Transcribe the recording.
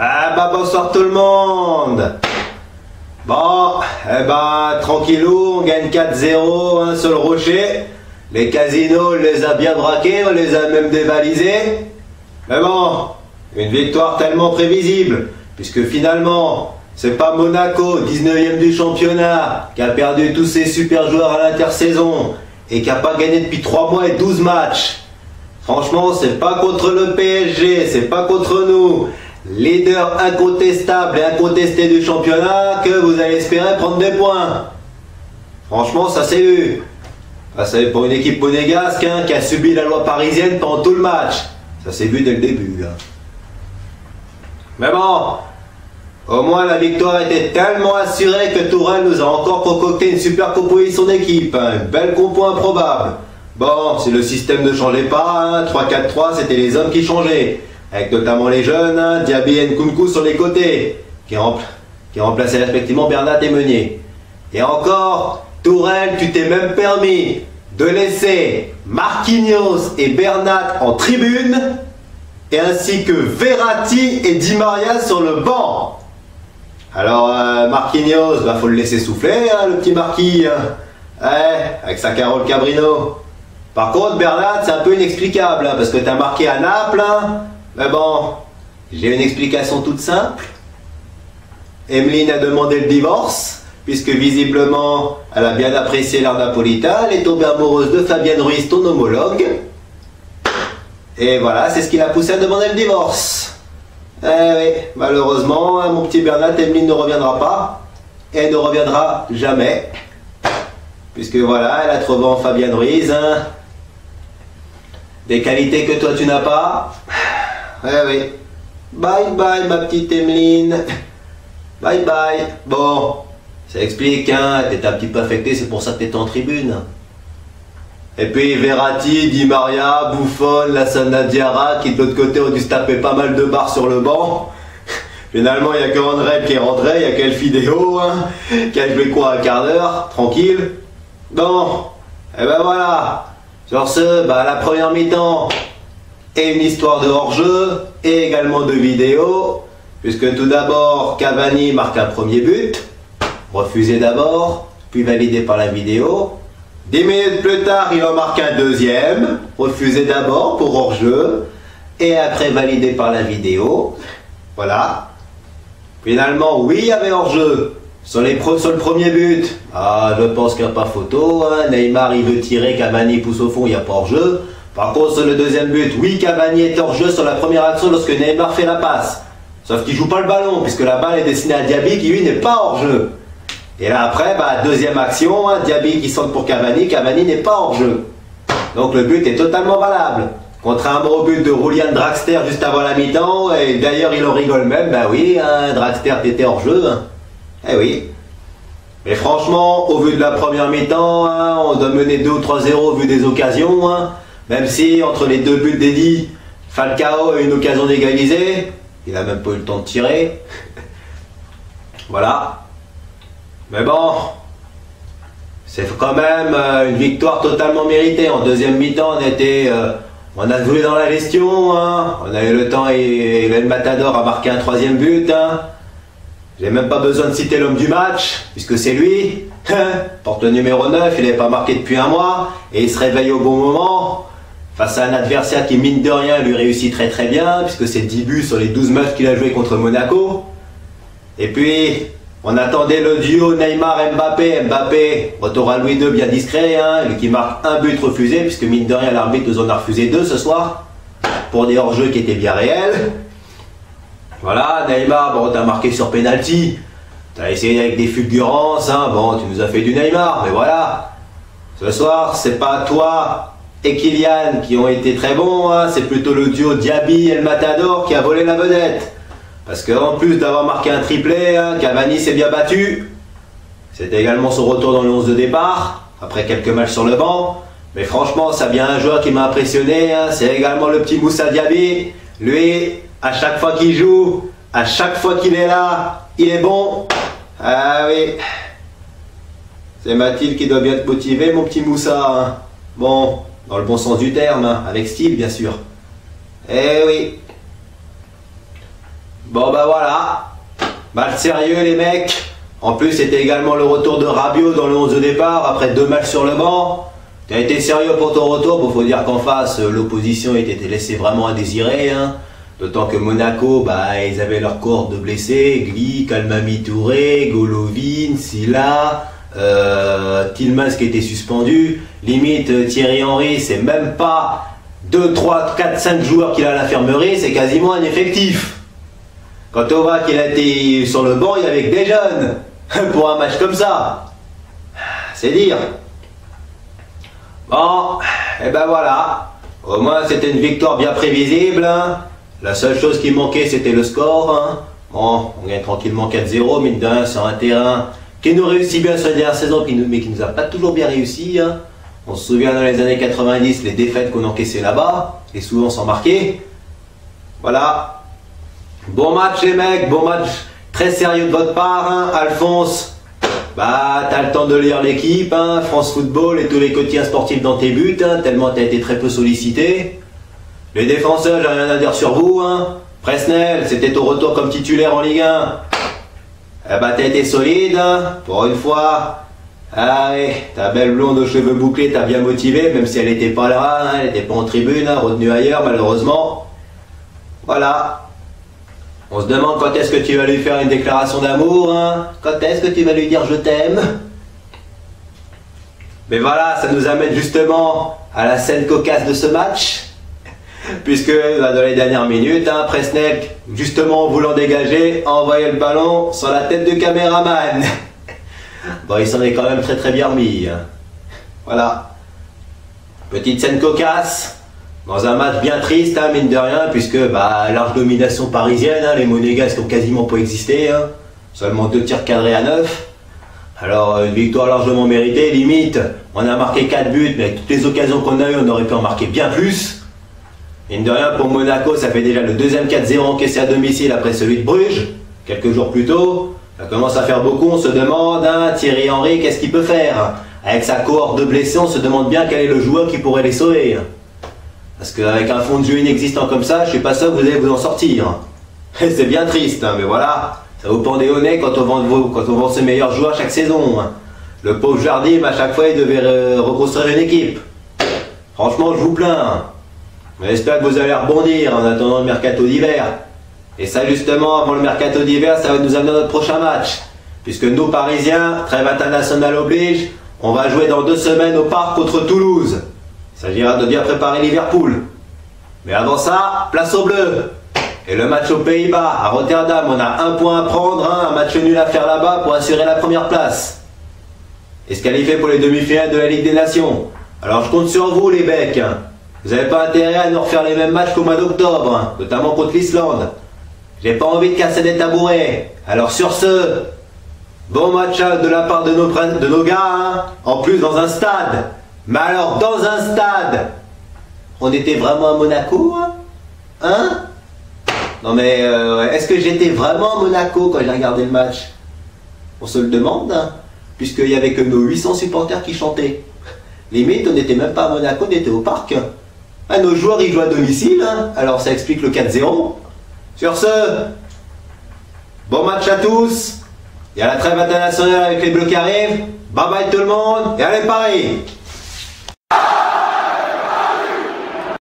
Ah bah bonsoir tout le monde. Bon, eh ben tranquillou, on gagne 4-0 hein, sur le rocher. Les casinos, on les a bien braqués, on les a même dévalisés. Mais bon, une victoire tellement prévisible, puisque finalement, c'est pas Monaco, 19e du championnat, qui a perdu tous ses super joueurs à l'intersaison et qui a pas gagné depuis 3 mois et 12 matchs. Franchement, c'est pas contre le PSG, c'est pas contre nous, leader incontestable et incontesté du championnat, que vous allez espérer prendre des points. Franchement, ça s'est vu. Ça c'est pour une équipe monégasque hein, qui a subi la loi parisienne pendant tout le match. Ça s'est vu dès le début. Hein. Mais bon, au moins la victoire était tellement assurée que Tourelle nous a encore concocté une super composition d'équipe. Hein, une belle compo improbable. Bon, si le système ne changeait pas, hein, 3-4-3, c'était les hommes qui changeaient. Avec notamment les jeunes, hein, Diaby et Nkunku sur les côtés, qui remplaçaient respectivement Bernat et Meunier. Et encore, Tourelle, tu t'es même permis de laisser Marquinhos et Bernat en tribune, et ainsi que Verratti et Di Maria sur le banc. Alors, Marquinhos, bah, faut le laisser souffler, hein, le petit Marquis, hein. Ouais, avec sa Carole Cabrino. Par contre, Bernat, c'est un peu inexplicable, hein, parce que tu as marqué à Naples, hein. Mais bon, j'ai une explication toute simple. Emeline a demandé le divorce, puisque visiblement, elle a bien apprécié l'art napolitain, elle est tombée amoureuse de Fabienne Ruiz, ton homologue. Et voilà, c'est ce qui l'a poussé à demander le divorce. Eh oui, malheureusement, hein, mon petit Bernat, Emeline ne reviendra pas, et elle ne reviendra jamais. Puisque voilà, elle a trouvé en Fabienne Ruiz, hein, des qualités que toi tu n'as pas. Eh oui. Bye bye ma petite Emeline. Bye bye. Bon, ça explique, hein, t'étais un petit peu affecté, c'est pour ça que t'étais en tribune. Et puis Verratti, Di Maria, Buffon, Lassana Diarra, qui de l'autre côté ont dû se taper pas mal de barres sur le banc. Finalement, il n'y a que André qui est rentré, il n'y a qu'El Fideo, hein, qui a joué quoi, un quart d'heure, tranquille. Bon, et ben voilà. Sur ce, bah, la première mi-temps et une histoire de hors-jeu et également de vidéo, puisque tout d'abord Cavani marque un premier but, refusé d'abord, puis validé par la vidéo. 10 minutes plus tard, il en marque un deuxième, refusé d'abord pour hors-jeu, et après validé par la vidéo. Voilà. Finalement, oui, il y avait hors-jeu. Sur le premier but, ah, je pense qu'il n'y a pas photo. Hein. Neymar, il veut tirer, Cavani pousse au fond, il n'y a pas hors-jeu. Par contre, sur le deuxième but, oui, Cavani est hors-jeu sur la première action lorsque Neymar fait la passe. Sauf qu'il ne joue pas le ballon, puisque la balle est destinée à Diaby, qui lui n'est pas hors-jeu. Et là après, bah, deuxième action, hein, Diaby qui centre pour Cavani, Cavani n'est pas hors-jeu. Donc le but est totalement valable. Contrairement au but de Julian Draxler juste avant la mi-temps, et d'ailleurs il en rigole même, bah oui, hein, Draxler était hors-jeu. Hein. Eh oui. Mais franchement, au vu de la première mi-temps, hein, on doit mener 2 ou 3-0 au vu des occasions. Hein, même si entre les deux buts d'Eddie, Falcao a eu une occasion d'égaliser. Il n'a même pas eu le temps de tirer. Voilà. Mais bon, c'est quand même une victoire totalement méritée. En deuxième mi-temps, on a joué dans la gestion. Hein, on a eu le temps et El Matador a marqué un troisième but. Hein. J'ai même pas besoin de citer l'homme du match, puisque c'est lui. Porte le numéro 9, il n'avait pas marqué depuis un mois, et il se réveille au bon moment, face à un adversaire qui, mine de rien, lui réussit très très bien, puisque c'est 10 buts sur les 12 matchs qu'il a joué contre Monaco. Et puis, on attendait le duo Neymar-Mbappé. Mbappé, retour à Louis II bien discret, hein, lui qui marque un but refusé, puisque mine de rien, l'arbitre nous en a refusé 2 ce soir, pour des hors-jeux qui étaient bien réels. Voilà, Neymar, bon, t'as marqué sur penalty, t'as essayé avec des fulgurances, hein, bon, tu nous as fait du Neymar, mais voilà. Ce soir, c'est pas toi et Kylian qui ont été très bons, hein, c'est plutôt le duo Diaby et El Matador qui a volé la vedette. Parce qu'en plus d'avoir marqué un triplé, hein, Cavani s'est bien battu. C'était également son retour dans le 11 de départ, après quelques matchs sur le banc. Mais franchement, ça vient un joueur qui m'a impressionné, hein, c'est également le petit Moussa Diaby. Lui, à chaque fois qu'il joue, à chaque fois qu'il est là, il est bon. Ah oui. C'est Mathilde qui doit bien te motiver, mon petit Moussa. Hein. Bon, dans le bon sens du terme, hein, avec style, bien sûr. Eh oui. Bon bah voilà, match sérieux les mecs. En plus c'était également le retour de Rabiot dans le 11 de départ après 2 matchs sur le banc. T'as été sérieux pour ton retour, bon faut dire qu'en face l'opposition était laissée vraiment à désirer. Hein. D'autant que Monaco, bah ils avaient leur corps de blessés, Glick, Almami Touré, Golovin, Silla, Tillmans qui était suspendu. Limite Thierry Henry, c'est même pas 2, 3, 4, 5 joueurs qu'il a à l'infirmerie, c'est quasiment un effectif. Quand on voit qu'il a été sur le banc, il y avait que des jeunes pour un match comme ça. C'est dire. Bon, et ben voilà. Au moins c'était une victoire bien prévisible. Hein. La seule chose qui manquait c'était le score. Hein. Bon, on gagne tranquillement 4-0, mine de rien, sur un terrain qui nous réussit bien sur la dernière saison, mais qui nous a pas toujours bien réussi. Hein. On se souvient dans les années 90, les défaites qu'on encaissait là-bas, et souvent sans marquer. Voilà. Bon match les mecs, bon match très sérieux de votre part, hein. Alphonse, bah t'as le temps de lire l'équipe, hein. France Football et tous les quotidiens sportifs dans tes buts, hein, tellement t'as été très peu sollicité. Les défenseurs, j'ai rien à dire sur vous, hein. Presnel, c'était ton retour comme titulaire en Ligue 1. Eh bah t'as été solide, hein, pour une fois. Ah oui, ta belle blonde aux cheveux bouclés t'as bien motivé, même si elle n'était pas là, hein, elle n'était pas en tribune, hein, retenue ailleurs malheureusement. Voilà. On se demande quand est-ce que tu vas lui faire une déclaration d'amour, hein? Quand est-ce que tu vas lui dire je t'aime? Mais voilà, ça nous amène justement à la scène cocasse de ce match. Puisque dans les dernières minutes, hein, Presnel, justement en voulant dégager, a envoyé le ballon sur la tête du caméraman. Bon, il s'en est quand même très très bien remis. Hein. Voilà. Petite scène cocasse. Dans un match bien triste, hein, mine de rien, puisque bah, large domination parisienne, hein, les Monégasques ont quasiment pas existé, hein, seulement 2 tirs cadrés à 9. Alors une victoire largement méritée, limite, on a marqué 4 buts, mais avec toutes les occasions qu'on a eues, on aurait pu en marquer bien plus. Mine de rien, pour Monaco, ça fait déjà le deuxième 4-0 encaissé à domicile après celui de Bruges, quelques jours plus tôt. Ça commence à faire beaucoup, on se demande, hein, Thierry Henry, qu'est-ce qu'il peut faire? Avec sa cohorte de blessés, on se demande bien quel est le joueur qui pourrait les sauver. Parce qu'avec un fond de jeu inexistant comme ça, je suis pas sûr que vous allez vous en sortir. C'est bien triste, hein, mais voilà, ça vous pendait au nez quand on vend ses meilleurs joueurs chaque saison. Hein. Le pauvre Jardim, à chaque fois, il devait reconstruire une équipe. Franchement, je vous plains. Hein. Mais j'espère que vous allez rebondir en attendant le mercato d'hiver. Et ça, justement, avant le mercato d'hiver, ça va nous amener à notre prochain match. Puisque nous, Parisiens, trêve internationale oblige, on va jouer dans 2 semaines au parc contre Toulouse. Il s'agira de bien préparer Liverpool. Mais avant ça, place au bleu. Et le match aux Pays-Bas, à Rotterdam, on a 1 point à prendre, hein, un match nul à faire là-bas pour assurer la première place. Et se qualifier pour les demi-finales de la Ligue des Nations. Alors je compte sur vous les becs. Vous n'avez pas intérêt à nous refaire les mêmes matchs qu'au mois d'octobre, hein, notamment contre l'Islande. J'ai pas envie de casser des tabourets. Alors sur ce, bon match de la part de nos gars, hein, en plus dans un stade. Mais alors, dans un stade, on était vraiment à Monaco, hein? Non mais, est-ce que j'étais vraiment à Monaco quand j'ai regardé le match? On se le demande, hein, puisqu'il n'y avait que nos 800 supporters qui chantaient. Limite, on n'était même pas à Monaco, on était au parc. Ah, nos joueurs, ils jouent à domicile, hein, alors ça explique le 4-0. Sur ce, bon match à tous. Il y a la trêve internationale avec les Bleus qui arrivent. Bye bye tout le monde, et allez Paris!